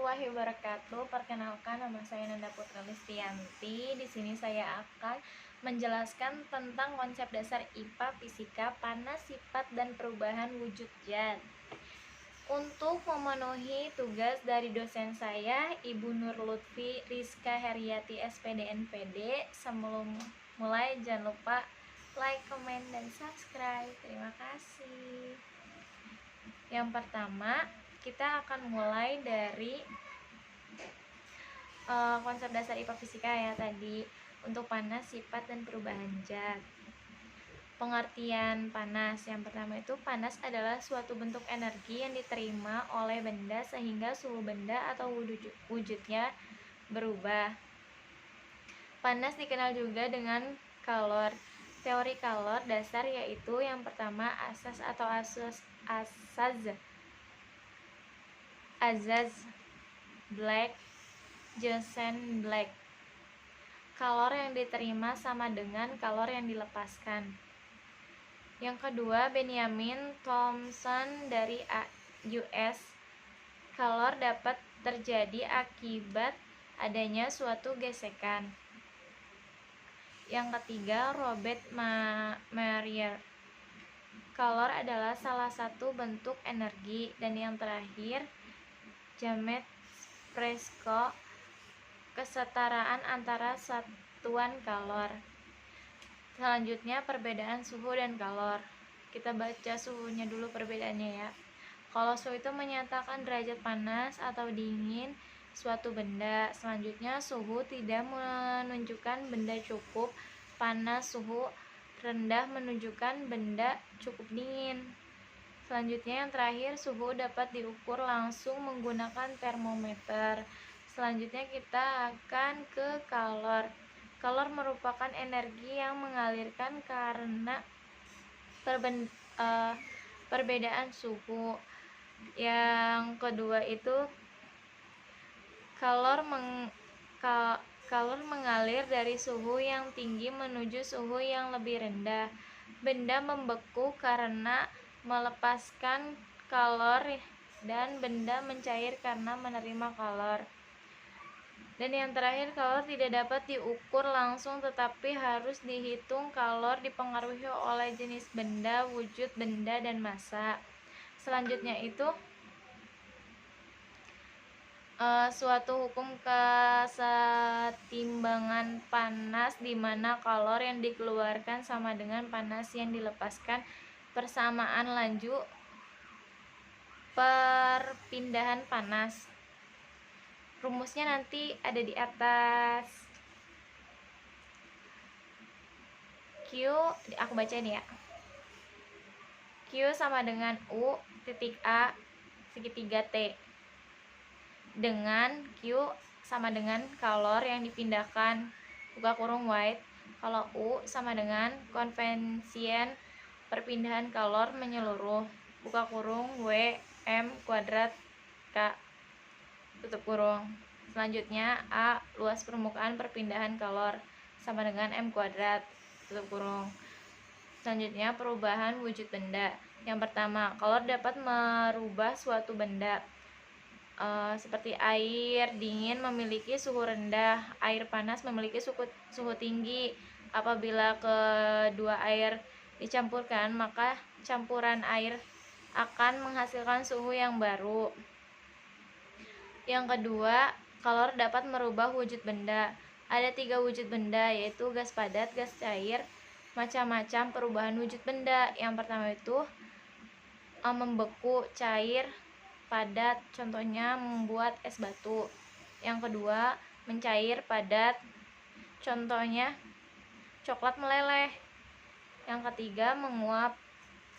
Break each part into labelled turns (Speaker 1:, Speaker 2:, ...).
Speaker 1: warahmatullahi wabarakatuh. Perkenalkan, nama saya Nanda Putra Listianti. Di sini saya akan menjelaskan tentang konsep dasar IPA Fisika, panas, sifat, dan perubahan wujud zat. Untuk memenuhi tugas dari dosen saya, Ibu Nur Lutfi Rizka Heriati SPD NPD, sebelum mulai jangan lupa like, comment, dan subscribe. Terima kasih. Yang pertama, kita akan mulai dari konsep dasar IPA Fisika ya tadi, untuk panas, sifat, dan perubahan zat. Pengertian panas yang pertama itu, panas adalah suatu bentuk energi yang diterima oleh benda sehingga suhu benda atau wujudnya berubah. Panas dikenal juga dengan kalor. Teori kalor dasar yaitu yang pertama asas atau Azaz Black, Johnson Black. Kalor yang diterima sama dengan kalor yang dilepaskan. Yang kedua, Benjamin Thompson dari US. Kalor dapat terjadi akibat adanya suatu gesekan. Yang ketiga, Robert Marrier. Kalor adalah salah satu bentuk energi. Dan yang terakhir, James Prescott, kesetaraan antara satuan kalor. Selanjutnya, perbedaan suhu dan kalor. Kita baca suhunya dulu perbedaannya ya. Kalau suhu itu menyatakan derajat panas atau dingin suatu benda. Selanjutnya, suhu tidak menunjukkan benda cukup panas, suhu rendah menunjukkan benda cukup dingin. Selanjutnya yang terakhir, suhu dapat diukur langsung menggunakan termometer. Selanjutnya kita akan ke kalor. Kalor merupakan energi yang mengalirkan karena perbedaan suhu. Yang kedua itu, kalor mengalir dari suhu yang tinggi menuju suhu yang lebih rendah. Benda membeku karena melepaskan kalor dan benda mencair karena menerima kalor. Dan yang terakhir, kalor tidak dapat diukur langsung tetapi harus dihitung. Kalor dipengaruhi oleh jenis benda, wujud benda, dan massa. Selanjutnya itu suatu hukum kesetimbangan panas di mana kalor yang dikeluarkan sama dengan panas yang dilepaskan. Persamaan laju perpindahan panas. Rumusnya nanti ada di atas. Q, aku baca nih ya. Q sama dengan U titik A segitiga T, dengan Q sama dengan kalor yang dipindahkan, buka kurung white. Kalau U sama dengan konvensien perpindahan kalor menyeluruh, buka kurung W M kuadrat K, tutup kurung. Selanjutnya A, luas permukaan perpindahan kalor sama dengan M kuadrat, tutup kurung. Selanjutnya perubahan wujud benda. Yang pertama, kalor dapat merubah suatu benda. Seperti air dingin memiliki suhu rendah, air panas memiliki suhu tinggi. Apabila kedua air dicampurkan, maka campuran air akan menghasilkan suhu yang baru. Yang kedua, kalor dapat merubah wujud benda. Ada 3 wujud benda, yaitu gas padat, gas cair, macam-macam perubahan wujud benda. Yang pertama itu membeku, cair, padat, contohnya membuat es batu. Yang kedua, mencair, padat, contohnya coklat meleleh. Yang ketiga, menguap,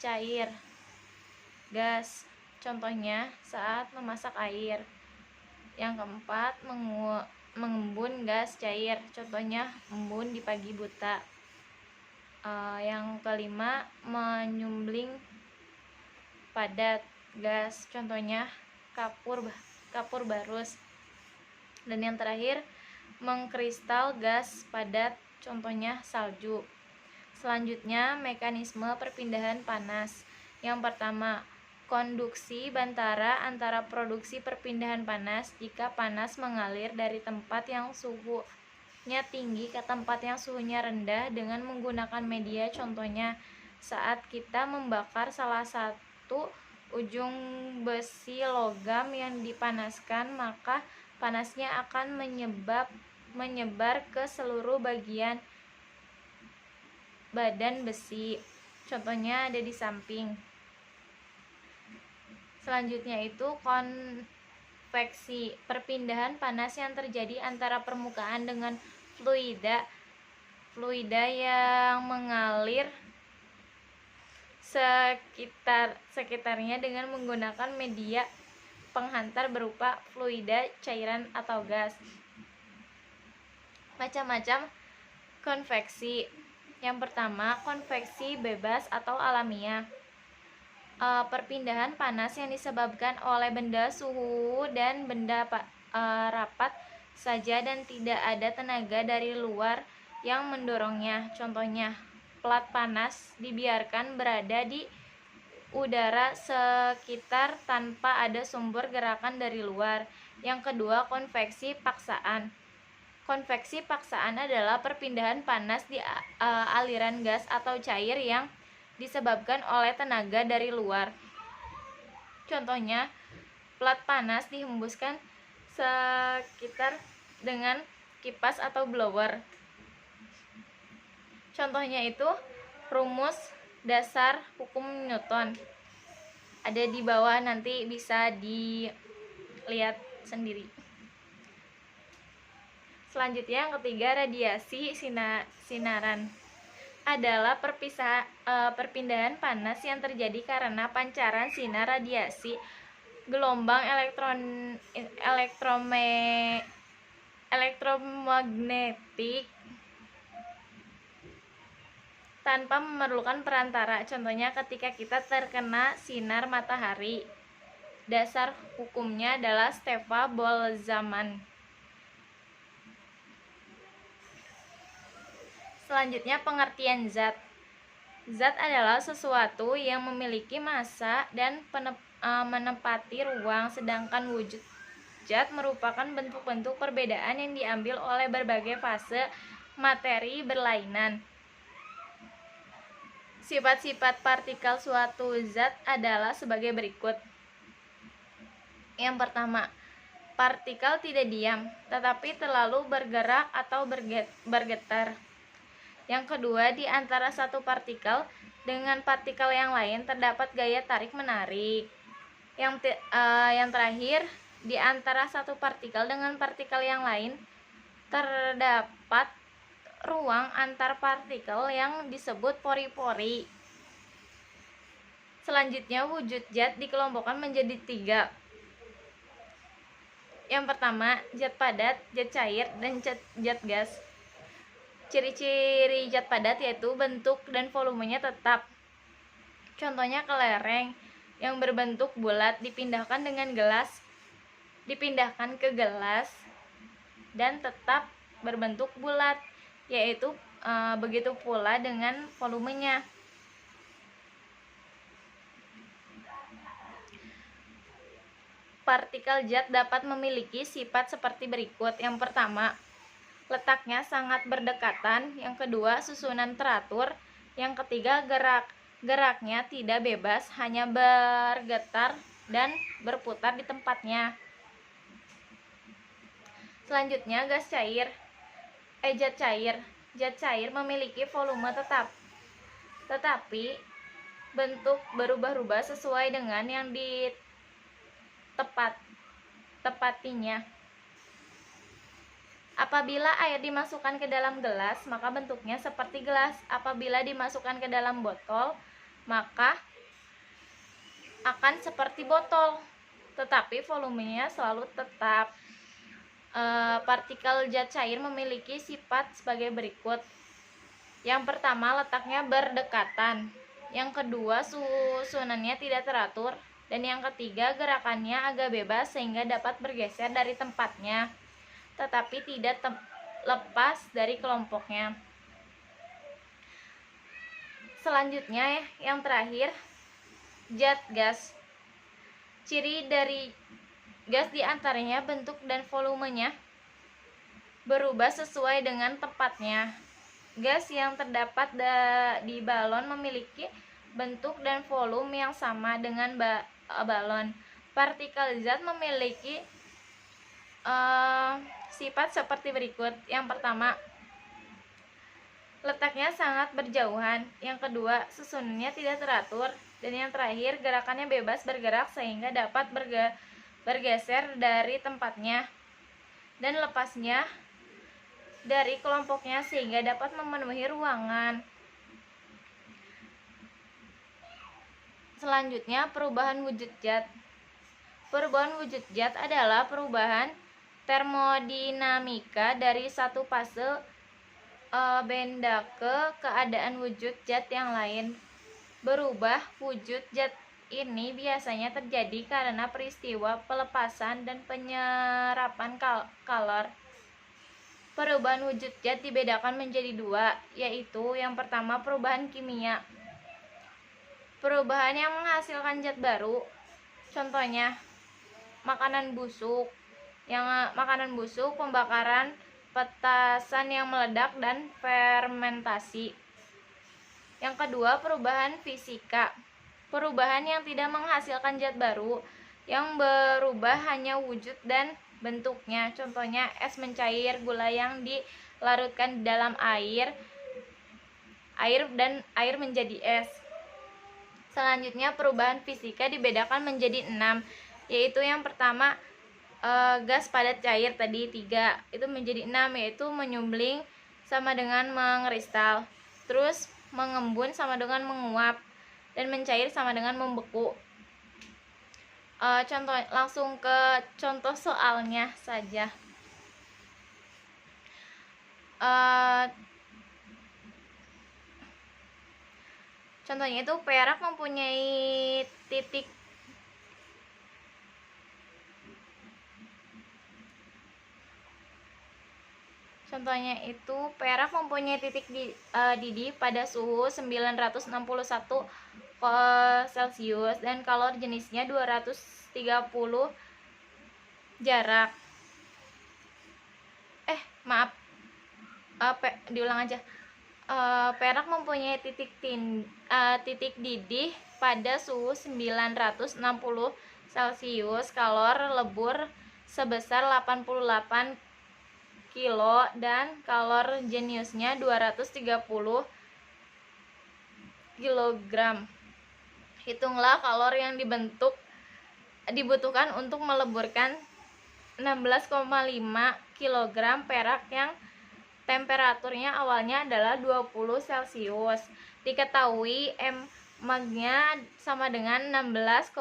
Speaker 1: cair, gas, contohnya saat memasak air. Yang keempat, mengembun, gas cair, contohnya embun di pagi buta. Yang kelima, menyumbling, padat, gas, contohnya kapur barus. Dan yang terakhir, mengkristal, gas padat, contohnya salju. Selanjutnya, mekanisme perpindahan panas. Yang pertama, konduksi bantara antara produksi perpindahan panas jika panas mengalir dari tempat yang suhunya tinggi ke tempat yang suhunya rendah dengan menggunakan media. Contohnya, saat kita membakar salah satu ujung besi logam yang dipanaskan, maka panasnya akan menyebar ke seluruh bagian badan besi. Contohnya ada di samping. Selanjutnya itu konveksi, perpindahan panas yang terjadi antara permukaan dengan fluida yang mengalir sekitarnya dengan menggunakan media penghantar berupa fluida, cairan, atau gas. Macam-macam konveksi. Yang pertama, konveksi bebas atau alamiah. Perpindahan panas yang disebabkan oleh benda suhu dan benda rapat saja dan tidak ada tenaga dari luar yang mendorongnya. Contohnya, plat panas dibiarkan berada di udara sekitar tanpa ada sumber gerakan dari luar. Yang kedua, konveksi paksaan. Konveksi paksaan adalah perpindahan panas di aliran gas atau cair yang disebabkan oleh tenaga dari luar. Contohnya, plat panas dihembuskan sekitar dengan kipas atau blower. Contohnya itu rumus dasar hukum Newton. Ada di bawah, nanti bisa dilihat sendiri. Selanjutnya yang ketiga, radiasi sinaran adalah perpindahan panas yang terjadi karena pancaran sinar radiasi gelombang elektromagnetik tanpa memerlukan perantara. Contohnya ketika kita terkena sinar matahari. Dasar hukumnya adalah Stefan-Boltzmann. Selanjutnya, pengertian zat. Zat adalah sesuatu yang memiliki massa dan menempati ruang, sedangkan wujud zat merupakan bentuk-bentuk perbedaan yang diambil oleh berbagai fase materi berlainan. Sifat-sifat partikel suatu zat adalah sebagai berikut. Yang pertama, partikel tidak diam, tetapi terlalu bergerak atau bergetar. Yang kedua, di antara satu partikel dengan partikel yang lain terdapat gaya tarik-menarik. Yang terakhir, di antara satu partikel dengan partikel yang lain terdapat ruang antar partikel yang disebut pori-pori. Selanjutnya, wujud zat dikelompokkan menjadi 3. Yang pertama, zat padat, zat cair, dan zat gas. Ciri-ciri zat padat yaitu bentuk dan volumenya tetap. Contohnya kelereng yang berbentuk bulat dipindahkan ke gelas dan tetap berbentuk bulat, yaitu begitu pula dengan volumenya. Partikel zat dapat memiliki sifat seperti berikut. Yang pertama, letaknya sangat berdekatan. Yang kedua, susunan teratur. Yang ketiga, geraknya tidak bebas, hanya bergetar dan berputar di tempatnya. Selanjutnya, zat cair. Zat cair memiliki volume tetap, tetapi bentuk berubah-ubah sesuai dengan yang ditepatinya. Apabila air dimasukkan ke dalam gelas, maka bentuknya seperti gelas. Apabila dimasukkan ke dalam botol, maka akan seperti botol, tetapi volumenya selalu tetap. Partikel zat cair memiliki sifat sebagai berikut. Yang pertama, letaknya berdekatan. Yang kedua, susunannya tidak teratur. Dan yang ketiga, gerakannya agak bebas sehingga dapat bergeser dari tempatnya, tetapi tidak lepas dari kelompoknya. Selanjutnya, yang terakhir, zat gas. Ciri dari gas diantaranya bentuk dan volumenya berubah sesuai dengan tempatnya. Gas yang terdapat di balon memiliki bentuk dan volume yang sama dengan balon. Partikel zat memiliki sifat seperti berikut. Yang pertama, letaknya sangat berjauhan. Yang kedua, susunannya tidak teratur. Dan yang terakhir, gerakannya bebas bergerak sehingga dapat bergeser dari tempatnya dan lepasnya dari kelompoknya sehingga dapat memenuhi ruangan. Selanjutnya, perubahan wujud zat. Perubahan wujud zat adalah perubahan termodinamika dari satu fase benda ke keadaan wujud zat yang lain. Berubah wujud zat ini biasanya terjadi karena peristiwa pelepasan dan penyerapan kalor. Perubahan wujud zat dibedakan menjadi dua, yaitu yang pertama perubahan kimia. Perubahan yang menghasilkan zat baru, contohnya makanan busuk. Makanan busuk, pembakaran, petasan yang meledak, dan fermentasi. Yang kedua, perubahan fisika. Perubahan yang tidak menghasilkan zat baru, yang berubah hanya wujud dan bentuknya. Contohnya es mencair, gula yang dilarutkan di dalam air dan air menjadi es. Selanjutnya, perubahan fisika dibedakan menjadi 6, yaitu yang pertama gas padat cair tadi 3, itu menjadi 6, yaitu menyumbling sama dengan mengkristal, terus mengembun sama dengan menguap, dan mencair sama dengan membeku. Contoh, langsung ke contoh soalnya saja. Contohnya itu perak mempunyai titik didih pada suhu 961 Celcius dan kalor jenisnya 230 jarak. Diulang aja. Perak mempunyai titik didih pada suhu 960 Celcius, kalor lebur sebesar 88 kilo dan kalor jeniusnya 230 kilogram. Hitunglah kalor yang dibutuhkan untuk meleburkan 16,5 kg perak yang temperaturnya awalnya adalah 20 Celcius. Diketahui Mag-nya sama dengan 16,5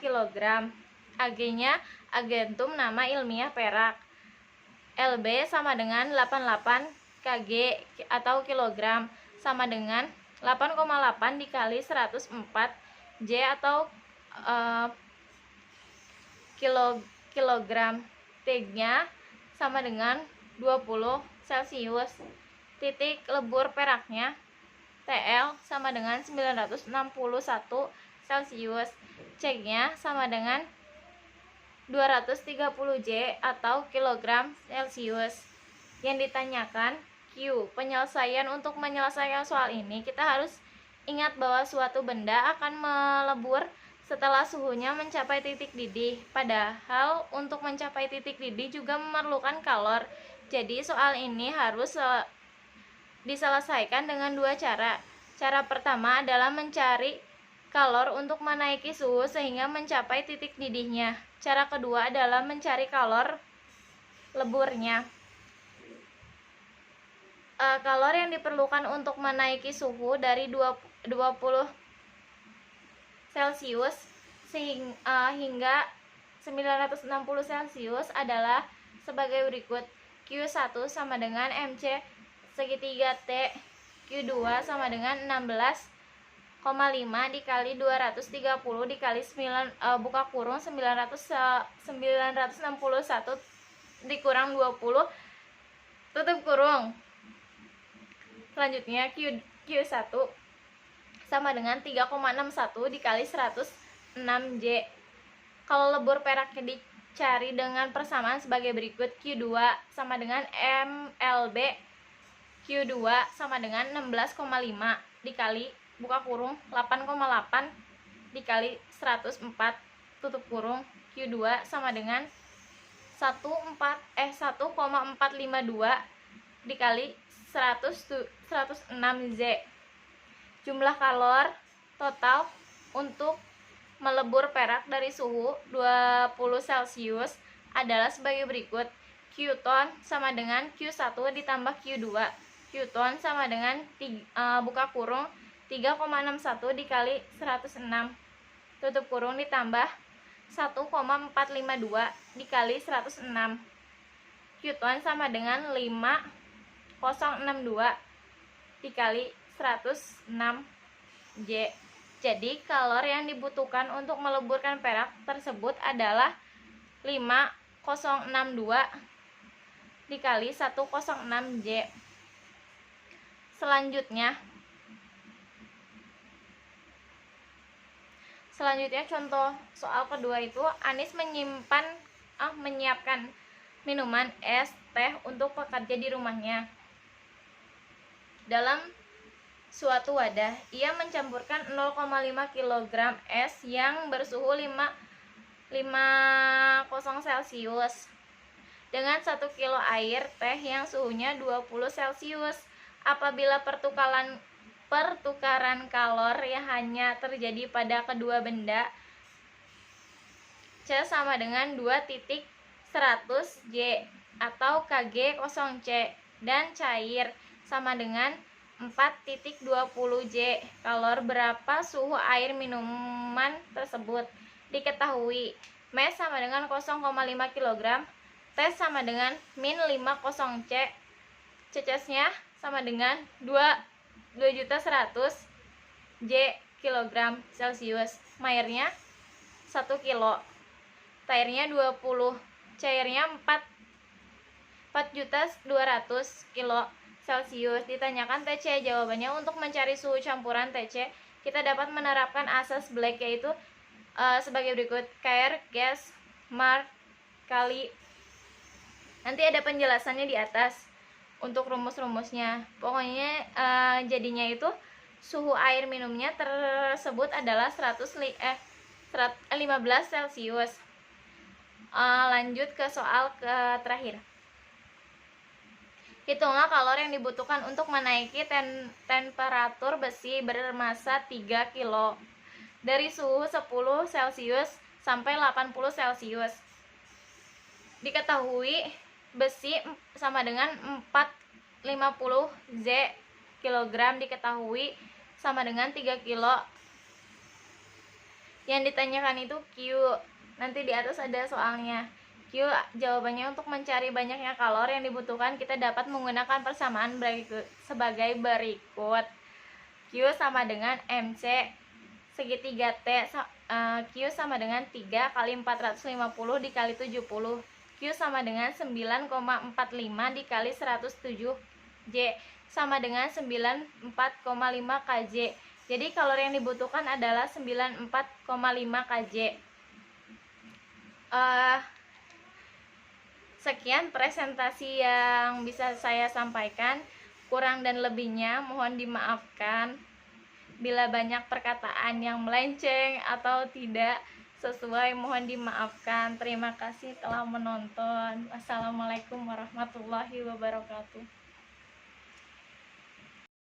Speaker 1: kg. Ag-nya agentum nama ilmiah perak. Lb sama dengan 88 kg atau kilogram, sama dengan 8,8 dikali 104 J atau kilogram. T-nya sama dengan 20 Celcius. Titik lebur peraknya TL sama dengan 961 Celcius. C-nya sama dengan 230 J atau kilogram Celcius. Yang ditanyakan Q. Penyelesaian. Untuk menyelesaikan soal ini kita harus ingat bahwa suatu benda akan melebur setelah suhunya mencapai titik didih. Padahal untuk mencapai titik didih juga memerlukan kalor. Jadi soal ini harus diselesaikan dengan dua cara. Cara pertama adalah mencari kalor untuk menaiki suhu sehingga mencapai titik didihnya. Cara kedua adalah mencari kalor leburnya. Kalor yang diperlukan untuk menaiki suhu dari 20 Celcius hingga 960 Celcius adalah sebagai berikut. Q1 sama dengan MC segitiga T. Q2 sama dengan 16,5 dikali 230 dikali 961 dikurang 20 tutup kurung. Selanjutnya Q1 sama dengan 3,61 dikali 106 J. Kalau lebur peraknya dicari dengan persamaan sebagai berikut. Q2 sama dengan MLB Q2 sama dengan 16,5 dikali buka kurung 8,8 dikali 104 tutup kurung. Q2 sama dengan 1,452 dikali 106 Z. Jumlah kalor total untuk melebur perak dari suhu 20 Celcius adalah sebagai berikut. Q ton sama dengan Q1 ditambah Q2. Q ton sama dengan buka kurung 3,61 dikali 106 tutup kurung ditambah 1,452 dikali 106. Q ton sama dengan 5062 dikali 106 J. Jadi kalor yang dibutuhkan untuk meleburkan perak tersebut adalah 5062 dikali 106 J. Selanjutnya contoh soal kedua itu Anis menyiapkan minuman es teh untuk pekerja di rumahnya. Dalam suatu wadah, ia mencampurkan 0,5 kg es yang bersuhu 50 Celcius dengan 1 kilo air teh yang suhunya 20 Celcius. Apabila pertukaran kalor yang hanya terjadi pada kedua benda, C sama dengan 2.100 J atau Kg 0C, dan cair sama dengan 4.20 J. Kalor berapa suhu air minuman tersebut? Diketahui mass sama dengan 0,5 kg, T sama dengan min 50 C, CC-nya sama dengan 2.100 J kg Celcius. Airnya 1 kilo, airnya 20, cairnya 4.200 kilo Celcius. Ditanyakan TC. Jawabannya, untuk mencari suhu campuran TC kita dapat menerapkan asas Black, yaitu sebagai berikut. Cair gas mark kali, nanti ada penjelasannya di atas untuk rumus-rumusnya. Pokoknya jadinya itu suhu air minumnya tersebut adalah 15 Celcius. Lanjut ke soal terakhir. Hitunglah kalor yang dibutuhkan untuk menaiki temperatur besi bermassa 3 kilo dari suhu 10 Celcius sampai 80 Celcius. Diketahui besi sama dengan 450 Z kilogram, diketahui sama dengan 3 kilo. Yang ditanyakan itu Q. Nanti di atas ada soalnya. Q jawabannya, untuk mencari banyaknya kalor yang dibutuhkan kita dapat menggunakan persamaan sebagai berikut. Q sama dengan MC segitiga T, Q sama dengan 3 kali 450 dikali 70. Q sama dengan 9,45 dikali 107 J sama dengan 94,5 kJ. Jadi kalor yang dibutuhkan adalah 94,5 kJ. Sekian presentasi yang bisa saya sampaikan. Kurang dan lebihnya mohon dimaafkan bila banyak perkataan yang melenceng atau tidak sesuai, mohon dimaafkan. Terima kasih telah menonton. Wassalamualaikum warahmatullahi wabarakatuh.